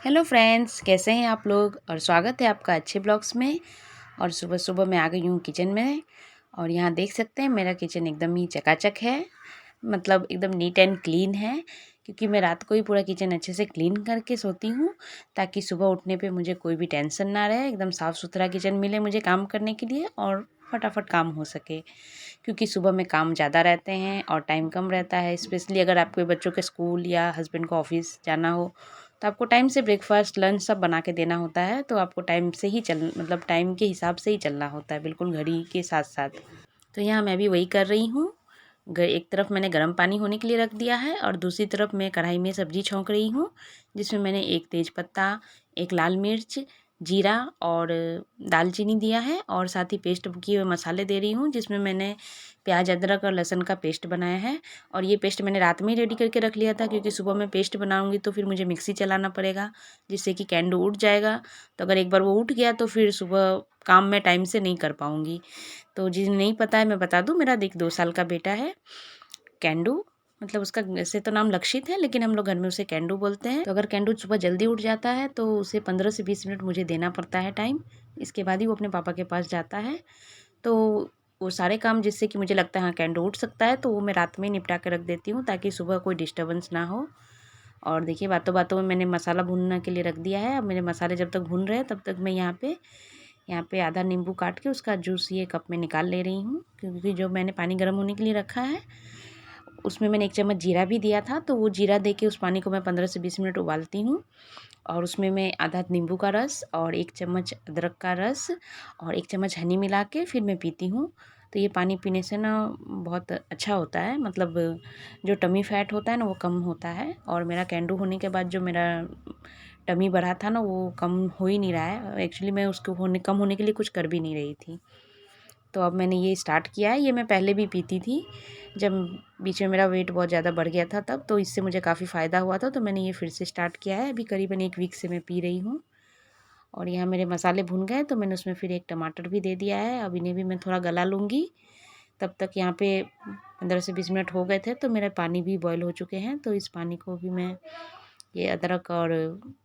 Hello friends, कैसे हैं आप लोग। और स्वागत है आपका अच्छे ब्लॉग्स में। और सुबह सुबह मैं आ गई हूँ किचन में। और यहाँ देख सकते हैं मेरा किचन एकदम ही चकाचक है, मतलब एकदम नीट एंड क्लीन है। क्योंकि मैं रात को ही पूरा किचन अच्छे से क्लीन करके सोती हूँ, ताकि सुबह उठने पे मुझे कोई भी टेंशन ना रहे। एकदम साफ़ सुथरा किचन मिले मुझे काम करने के लिए और फटाफट काम हो सके। क्योंकि सुबह में काम ज़्यादा रहते हैं और टाइम कम रहता है। स्पेशली अगर आपके बच्चों के स्कूल या हस्बैंड को ऑफिस जाना हो तो आपको टाइम से ब्रेकफास्ट लंच सब बना के देना होता है। तो आपको टाइम से ही मतलब टाइम के हिसाब से ही चलना होता है, बिल्कुल घड़ी के साथ साथ। तो यहाँ मैं भी वही कर रही हूँ। एक तरफ मैंने गर्म पानी होने के लिए रख दिया है और दूसरी तरफ मैं कढ़ाई में सब्ज़ी छौंक रही हूँ, जिसमें मैंने एक तेज पत्ता, एक लाल मिर्च, जीरा और दालचीनी दिया है। और साथ ही पेस्ट किए हुए मसाले दे रही हूँ, जिसमें मैंने प्याज अदरक और लहसुन का पेस्ट बनाया है। और ये पेस्ट मैंने रात में ही रेडी करके रख लिया था, क्योंकि सुबह मैं पेस्ट बनाऊँगी तो फिर मुझे मिक्सी चलाना पड़ेगा, जिससे कि कैंडू उठ जाएगा। तो अगर एक बार वो उठ गया तो फिर सुबह काम मैं टाइम से नहीं कर पाऊँगी। तो जिन्हें नहीं पता है मैं बता दूँ, मेरा 2 साल का बेटा है कैंडू, मतलब उसका वैसे तो नाम लक्षित है, लेकिन हम लोग घर में उसे कैंडू बोलते हैं। तो अगर कैंडू सुबह जल्दी उठ जाता है तो उसे 15 से 20 मिनट मुझे देना पड़ता है टाइम। इसके बाद ही वो अपने पापा के पास जाता है। तो वो सारे काम जिससे कि मुझे लगता है हाँ कैंडू उठ सकता है, तो वो मैं रात में ही निपटा के रख देती हूँ, ताकि सुबह कोई डिस्टर्बेंस ना हो। और देखिए बातों बातों में मैंने मसाला भूनने के लिए रख दिया है। अब मेरे मसाले जब तक भून रहे हैं तब तक मैं यहाँ पे आधा नींबू काट के उसका जूस ये कप में निकाल ले रही हूँ। क्योंकि जो मैंने पानी गर्म होने के लिए रखा है उसमें मैंने 1 चम्मच जीरा भी दिया था, तो वो जीरा दे के उस पानी को मैं 15 से 20 मिनट उबालती हूँ। और उसमें मैं आधा नींबू का रस और 1 चम्मच अदरक का रस और 1 चम्मच हनी मिला के फिर मैं पीती हूँ। तो ये पानी पीने से ना बहुत अच्छा होता है, मतलब जो टमी फैट होता है ना वो कम होता है। और मेरा कैंडू होने के बाद जो मेरा टमी बढ़ा था ना वो कम हो ही नहीं रहा है। एक्चुअली मैं उसको कम होने के लिए कुछ कर भी नहीं रही थी। तो अब मैंने ये स्टार्ट किया है। ये मैं पहले भी पीती थी, जब बीच में मेरा वेट बहुत ज़्यादा बढ़ गया था तब, तो इससे मुझे काफ़ी फ़ायदा हुआ था। तो मैंने ये फिर से स्टार्ट किया है। अभी करीबन 1 वीक से मैं पी रही हूँ। और यहाँ मेरे मसाले भुन गए तो मैंने उसमें फिर 1 टमाटर भी दे दिया है। अब इन्हें भी मैं थोड़ा गला लूँगी। तब तक यहाँ पे 15 से 20 मिनट हो गए थे, तो मेरे पानी भी बॉयल हो चुके हैं। तो इस पानी को भी मैं ये अदरक और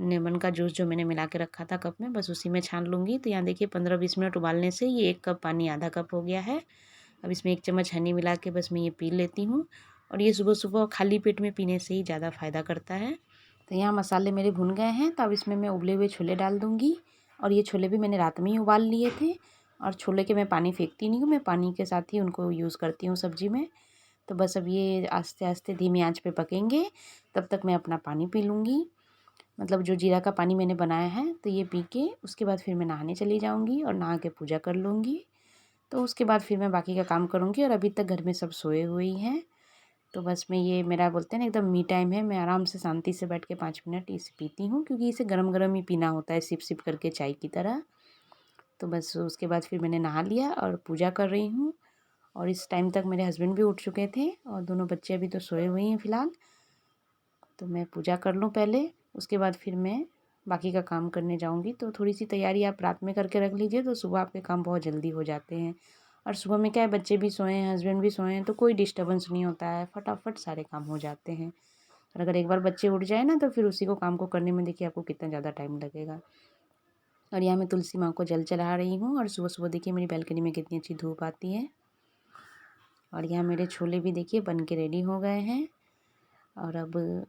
लेमन का जूस जो मैंने मिला के रखा था कप में, बस उसी में छान लूँगी। तो यहाँ देखिए 15-20 मिनट उबालने से ये 1 कप पानी आधा कप हो गया है। अब इसमें 1 चम्मच हनी मिला के बस मैं ये पी लेती हूँ। और ये सुबह-सुबह खाली पेट में पीने से ही ज़्यादा फ़ायदा करता है। तो यहाँ मसाले मेरे भुन गए हैं, तो अब इसमें मैं उबले हुए छोले डाल दूँगी। और ये छोले भी मैंने रात में ही उबाल लिए थे। और छोले के मैं पानी फेंकती नहीं हूँ, मैं पानी के साथ ही उनको यूज़ करती हूँ सब्ज़ी में। तो बस अब ये आस्ते-आस्ते धीमी आँच पे पकेंगे, तब तक मैं अपना पानी पी लूँगी। मतलब जो जीरा का पानी मैंने बनाया है, तो ये पी के उसके बाद फिर मैं नहाने चली जाऊँगी और नहा के पूजा कर लूँगी। तो उसके बाद फिर मैं बाकी का काम करूँगी। और अभी तक घर में सब सोए हुए ही हैं। तो बस मैं ये मेरा बोलते हैं ना एकदम मी टाइम है। मैं आराम से शांति से बैठ के 5 मिनट इसे पीती हूँ, क्योंकि इसे गरम-गरम ही पीना होता है, सिप-सिप करके चाय की तरह। तो बस उसके बाद फिर मैंने नहा लिया और पूजा कर रही हूँ। और इस टाइम तक मेरे हस्बैंड भी उठ चुके थे और दोनों बच्चे अभी तो सोए हुए हैं फ़िलहाल। तो मैं पूजा कर लूँ पहले, उसके बाद फिर मैं बाकी का काम करने जाऊँगी। तो थोड़ी-सी तैयारी आप रात में करके रख लीजिए, तो सुबह आपके काम बहुत जल्दी हो जाते हैं। और सुबह में क्या है, बच्चे भी सोए हैं, हस्बैंड भी सोए हैं, तो कोई डिस्टर्बेंस नहीं होता है, फटाफट सारे काम हो जाते हैं। और अगर एक बार बच्चे उठ जाए ना, तो फिर उसी को काम को करने में देखिए आपको कितना ज़्यादा टाइम लगेगा। और यहाँ मैं तुलसी माँ को जल चढ़ा रही हूँ। और सुबह-सुबह देखिए मेरी बालकनी में कितनी अच्छी धूप आती है। और यहाँ मेरे छोले भी देखिए बन के रेडी हो गए हैं। और अब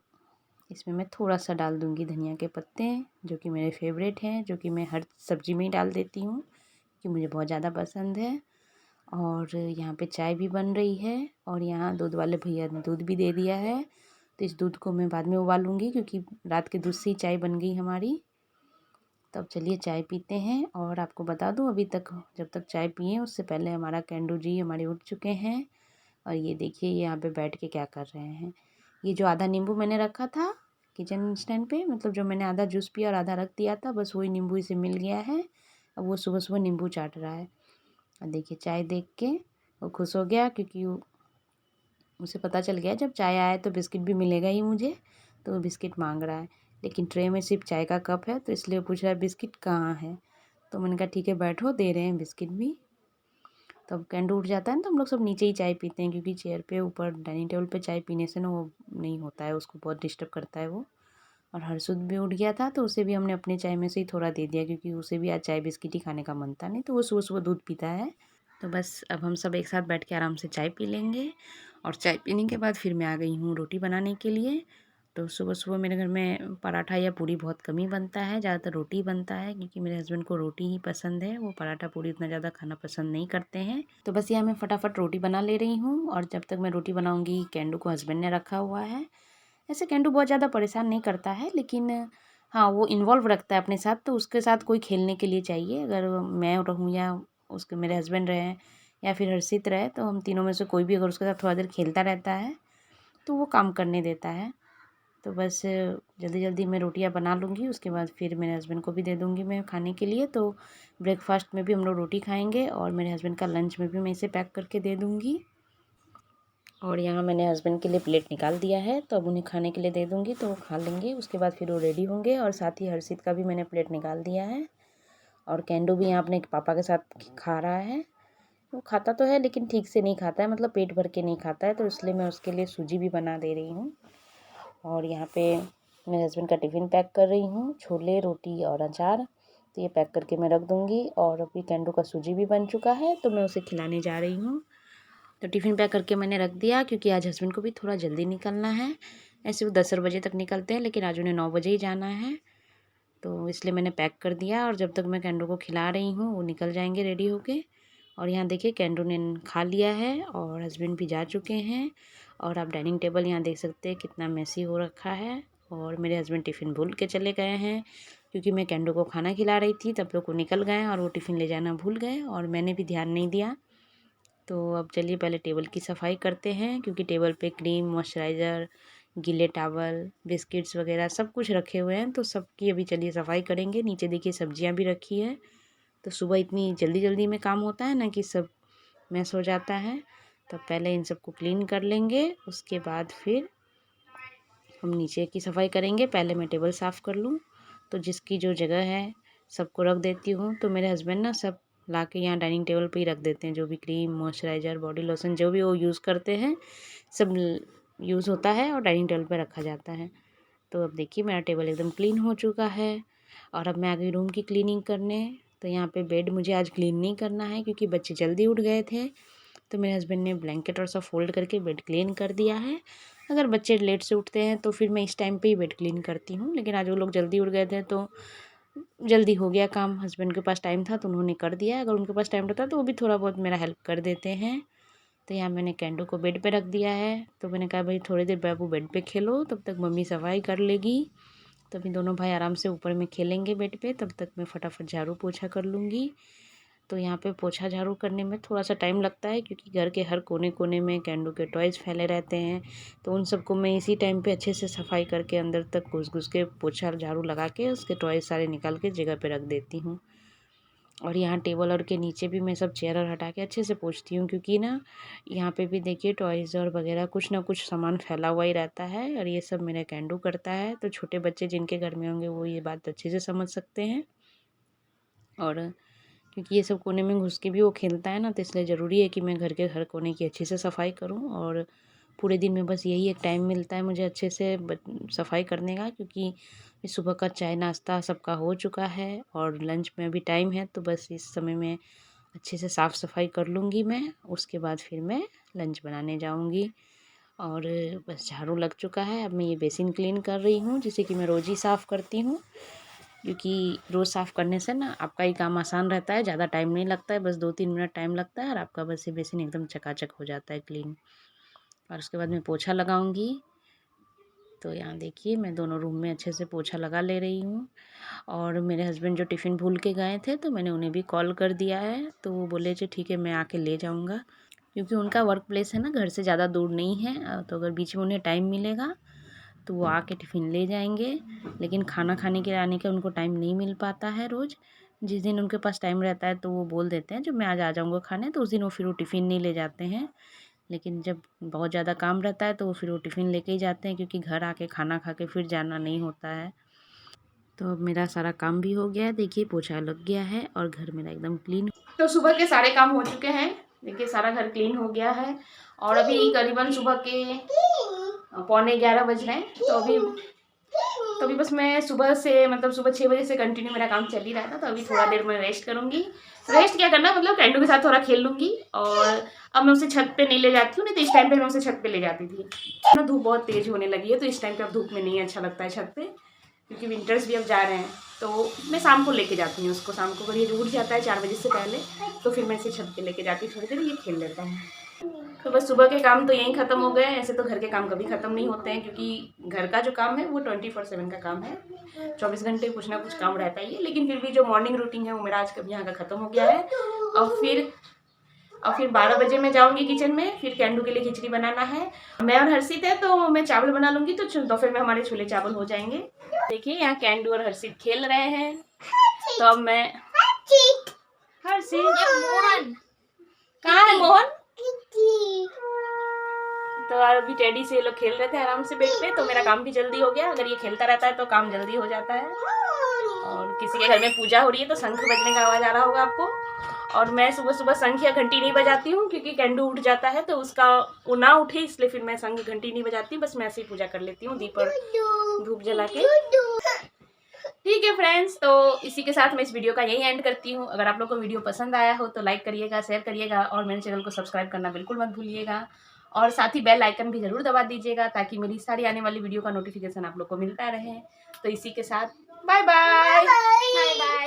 इसमें मैं थोड़ा-सा डाल दूँगी धनिया के पत्ते, जो कि मेरे फ़ेवरेट हैं, जो कि मैं हर सब्ज़ी में ही डाल देती हूँ, कि मुझे बहुत ज़्यादा पसंद है। और यहाँ पे चाय भी बन रही है। और यहाँ दूध वाले भैया ने दूध भी दे दिया है। तो इस दूध को मैं बाद में उबालूँगी, क्योंकि रात के दूध से ही चाय बन गई हमारी। तो अब चलिए चाय पीते हैं। और आपको बता दूँ, अभी तक जब तक चाय पिए उससे पहले हमारा कैंडू जी हमारे उठ चुके हैं। और ये देखिए ये यहाँ पे बैठ के क्या कर रहे हैं। ये जो आधा नींबू मैंने रखा था किचन स्टैंड पे, मतलब जो मैंने आधा जूस पिया और आधा रख दिया था, बस वही नींबू इसे मिल गया है। अब वो सुबह-सुबह नींबू चाट रहा है। और देखिए चाय देख के वो खुश हो गया, क्योंकि उसे पता चल गया जब चाय आए तो बिस्किट भी मिलेगा ही मुझे। तो वो बिस्किट मांग रहा है, लेकिन ट्रे में सिर्फ चाय का कप है, तो इसलिए वो पूछ रहा है बिस्किट कहाँ है। तो मैंने कहा ठीक है बैठो, दे रहे हैं बिस्किट भी। तब कैंडू उठ जाता है ना, तो हम लोग सब नीचे ही चाय पीते हैं, क्योंकि चेयर पे ऊपर डाइनिंग टेबल पे चाय पीने से ना वो नहीं होता है, उसको बहुत डिस्टर्ब करता है वो। और हर्षुद भी उठ गया था, तो उसे भी हमने अपने चाय में से ही थोड़ा दे दिया, क्योंकि उसे भी आज चाय बिस्किट ही खाने का मन था, नहीं तो वो सुबह सुबह दूध पीता है। तो बस अब हम सब एक साथ बैठ के आराम से चाय पी लेंगे। और चाय पीने के बाद फिर मैं आ गई हूँ रोटी बनाने के लिए। तो सुबह सुबह मेरे घर में पराठा या पूड़ी बहुत कम ही बनता है, ज़्यादातर रोटी बनता है, क्योंकि मेरे हस्बैंड को रोटी ही पसंद है, वो पराठा पूड़ी उतना ज़्यादा खाना पसंद नहीं करते हैं। तो बस यहाँ मैं फटाफट रोटी बना ले रही हूँ, और जब तक मैं रोटी बनाऊँगी कैंडू को हस्बैंड ने रखा हुआ है। ऐसे कैंडू बहुत ज़्यादा परेशान नहीं करता है, लेकिन हाँ वो इन्वॉल्व रखता है अपने साथ, तो उसके साथ कोई खेलने के लिए चाहिए। अगर मैं रहूँ या उसके मेरे हस्बैंड रहे या फिर हर्षित रहे, तो हम तीनों में से कोई भी अगर उसके साथ थोड़ा देर खेलता रहता है तो वो काम करने देता है। तो बस जल्दी जल्दी मैं रोटियां बना लूँगी, उसके बाद फिर मेरे हस्बैंड को भी दे दूँगी मैं खाने के लिए। तो ब्रेकफास्ट में भी हम लोग रोटी खाएंगे, और मेरे हस्बैंड का लंच में भी मैं इसे पैक करके दे दूँगी। और यहाँ मैंने हस्बैंड के लिए प्लेट निकाल दिया है, तो अब उन्हें खाने के लिए दे दूँगी, तो वो खा लेंगे। उसके बाद फिर वो रेडी होंगे, और साथ ही हर्षित का भी मैंने प्लेट निकाल दिया है। और कैंडू भी यहाँ अपने पापा के साथ खा रहा है। वो खाता तो है, लेकिन ठीक से नहीं खाता है, मतलब पेट भर के नहीं खाता है, तो इसलिए मैं उसके लिए सूजी भी बना दे रही हूँ। और यहाँ पे मेरे हस्बैंड का टिफ़िन पैक कर रही हूँ, छोले रोटी और अचार। तो ये पैक करके मैं रख दूँगी। और अभी कैंडू का सूजी भी बन चुका है, तो मैं उसे खिलाने जा रही हूँ। तो टिफ़िन पैक करके मैंने रख दिया, क्योंकि आज हस्बैंड को भी थोड़ा जल्दी निकलना है। ऐसे वो 10 बजे तक निकलते हैं, लेकिन आज उन्हें 9 बजे ही जाना है, तो इसलिए मैंने पैक कर दिया। और जब तक मैं कैंडू को खिला रही हूँ वो निकल जाएंगे रेडी होके। और यहाँ देखिए कैंडू ने खा लिया है, और हस्बैंड भी जा चुके हैं। और आप डाइनिंग टेबल यहाँ देख सकते हैं कितना मैसी हो रखा है। और मेरे हस्बैंड टिफ़िन भूल के चले गए हैं, क्योंकि मैं कैंडू को खाना खिला रही थी, तब तक वो निकल गए और वो टिफ़िन ले जाना भूल गए, और मैंने भी ध्यान नहीं दिया। तो अब चलिए पहले टेबल की सफाई करते हैं, क्योंकि टेबल पे क्रीम, मॉइस्चराइज़र, गीले टॉवल, बिस्किट्स वगैरह सब कुछ रखे हुए हैं, तो सबकी अभी चलिए सफाई करेंगे। नीचे देखिए सब्जियां भी रखी है। तो सुबह इतनी जल्दी जल्दी में काम होता है ना कि सब मैस हो जाता है। तो पहले इन सबको क्लीन कर लेंगे, उसके बाद फिर हम नीचे की सफाई करेंगे। पहले मैं टेबल साफ़ कर लूँ, तो जिसकी जो जगह है सबको रख देती हूँ। तो मेरे हस्बैंड ना सब ला के यहाँ डाइनिंग टेबल पे ही रख देते हैं, जो भी क्रीम, मॉइस्चराइज़र, बॉडी लोशन जो भी वो यूज़ करते हैं सब यूज़ होता है और डाइनिंग टेबल पे रखा जाता है। तो अब देखिए मेरा टेबल एकदम क्लीन हो चुका है। और अब मैं आ गई रूम की क्लीनिंग करने। तो यहाँ पे बेड मुझे आज क्लीन नहीं करना है, क्योंकि बच्चे जल्दी उठ गए थे, तो मेरे हस्बैंड ने ब्लैंकेट और सब फोल्ड करके बेड क्लीन कर दिया है। अगर बच्चे लेट से उठते हैं तो फिर मैं इस टाइम पे ही बेड क्लीन करती हूँ, लेकिन आज वो लोग जल्दी उठ गए थे तो जल्दी हो गया काम। हस्बैंड के पास टाइम था तो उन्होंने कर दिया, अगर उनके पास टाइम रहता तो वो भी थोड़ा बहुत मेरा हेल्प कर देते हैं। तो यहाँ मैंने कैंडू को बेड पे रख दिया है। तो मैंने कहा भाई थोड़ी देर बाबू बेड पे खेलो, तब तक मम्मी सफाई कर लेगी। तभी दोनों भाई आराम से ऊपर में खेलेंगे बेड पे, तब तक मैं फटाफट झाड़ू पोछा कर लूँगी। तो यहाँ पे पोछा झाड़ू करने में थोड़ा सा टाइम लगता है, क्योंकि घर के हर कोने कोने में कैंडू के टॉयज़ फैले रहते हैं। तो उन सबको मैं इसी टाइम पे अच्छे से सफाई करके अंदर तक घुस घुस के पोछा झाड़ू लगा के उसके टॉयज़ सारे निकाल के जगह पे रख देती हूँ। और यहाँ टेबल और के नीचे भी मैं सब चेयर और हटा के अच्छे से पोंछती हूँ, क्योंकि ना यहाँ पे भी देखिए टॉयज़ और वगैरह कुछ ना कुछ सामान फैला हुआ ही रहता है, और ये सब मेरा कैंडू करता है। तो छोटे बच्चे जिनके घर में होंगे वो ये बात अच्छे से समझ सकते हैं। और क्योंकि ये सब कोने में घुस के भी वो खेलता है ना, तो इसलिए ज़रूरी है कि मैं घर के हर कोने की अच्छे से सफाई करूँ। और पूरे दिन में बस यही एक टाइम मिलता है मुझे अच्छे से सफाई करने का, क्योंकि सुबह का चाय नाश्ता सबका हो चुका है और लंच में भी टाइम है, तो बस इस समय में अच्छे से साफ़ सफाई कर लूँगी मैं। उसके बाद फिर मैं लंच बनाने जाऊँगी। और बस झाड़ू लग चुका है, अब मैं ये बेसिन क्लीन कर रही हूँ, जिसे कि मैं रोज़ ही साफ़ करती हूँ, क्योंकि रोज़ साफ़ करने से ना आपका ही काम आसान रहता है, ज़्यादा टाइम नहीं लगता है, बस 2-3 मिनट टाइम लगता है और आपका बस ये बेसिन एकदम चकाचक हो जाता है क्लीन। और उसके बाद मैं पोछा लगाऊंगी। तो यहाँ देखिए मैं दोनों रूम में अच्छे से पोछा लगा ले रही हूँ। और मेरे हस्बैंड जो टिफ़िन भूल के गए थे, तो मैंने उन्हें भी कॉल कर दिया है, तो वो बोले जी ठीक है मैं आके ले जाऊँगा, क्योंकि उनका वर्क प्लेस है ना घर से ज़्यादा दूर नहीं है। तो अगर बीच में उन्हें टाइम मिलेगा तो वो आके टिफ़िन ले जाएंगे, लेकिन खाना खाने के आने का उनको टाइम नहीं मिल पाता है रोज़। जिस दिन उनके पास टाइम रहता है तो वो बोल देते हैं जो मैं आज आ जाऊँगा खाने, तो उस दिन वो फिर वो टिफ़िन नहीं ले जाते हैं। लेकिन जब बहुत ज़्यादा काम रहता है तो वो फिर वो टिफ़िन लेके ही जाते हैं, क्योंकि घर आके खाना खा के फिर जाना नहीं होता है। तो अब मेरा सारा काम भी हो गया है, देखिए पोछा लग गया है और घर मेरा एकदम क्लीन। तो सुबह के सारे काम हो चुके हैं, देखिए सारा घर क्लीन हो गया है। और अभी करीबन सुबह के 11:15 बज रहे हैं। तो अभी तो अभी बस मैं सुबह से मतलब सुबह 6 बजे से कंटिन्यू मेरा काम चल ही रहा था, तो अभी थोड़ा देर में रेस्ट करूँगी। रेस्ट क्या करना, मतलब कैंडू के साथ थोड़ा खेल लूँगी। और अब मैं उसे छत पे नहीं ले जाती हूँ, नहीं तो इस टाइम पे मैं उसे छत पे ले जाती थी ना। धूप बहुत तेज़ होने लगी है, तो इस टाइम पे अब धूप में नहीं अच्छा लगता है छत पे, क्योंकि विंटर्स भी अब जा रहे हैं। तो मैं शाम को लेके जाती हूँ उसको, शाम को अगर ये उठ जाता है 4 बजे से पहले, तो फिर मैं इसे छत पे लेके जाती हूँ, थोड़ी देर ये खेल लेता है। तो बस सुबह के काम तो यहीं ख़त्म हो गए। ऐसे तो घर के काम कभी ख़त्म नहीं होते हैं, क्योंकि घर का जो काम है वो 24/7 का काम है, 24 घंटे कुछ ना कुछ काम रहता ही है। लेकिन फिर भी जो मॉर्निंग रूटीन है वो मेरा आज कभी यहाँ का ख़त्म हो गया है। और फिर 12 बजे मैं जाऊँगी किचन में, फिर कैंडू के लिए खिचड़ी बनाना है। मैं और हर्षित है तो मैं चावल बना लूँगी, तो दोपहर में हमारे छोले चावल हो जाएंगे। देखिए यहाँ कैंडू और हर्षित खेल रहे हैं, तो अब मैं हर्षित कहाँ है मोहन? तो अभी टेडी से ये लोग खेल रहे थे आराम से बेड पे, तो मेरा काम भी जल्दी हो गया। अगर ये खेलता रहता है तो काम जल्दी हो जाता है। और किसी के घर में पूजा हो रही है तो शंख बजने का आवाज़ आ रहा होगा आपको। और मैं सुबह सुबह शंख या घंटी नहीं बजाती हूँ, क्योंकि कैंडू उठ जाता है तो उसका वो ना उठे, इसलिए फिर मैं शंख घंटी नहीं बजाती, बस मैं ऐसे ही पूजा कर लेती हूँ दीप और धूप जला के। ठीक है फ्रेंड्स, तो इसी के साथ मैं इस वीडियो का यही एंड करती हूँ। अगर आप लोग को वीडियो पसंद आया हो तो लाइक करिएगा, शेयर करिएगा, और मेरे चैनल को सब्सक्राइब करना बिल्कुल मत भूलिएगा। और साथ ही बेल आइकन भी ज़रूर दबा दीजिएगा, ताकि मेरी सारी आने वाली वीडियो का नोटिफिकेशन आप लोग को मिलता रहे। तो इसी के साथ बाय बाय।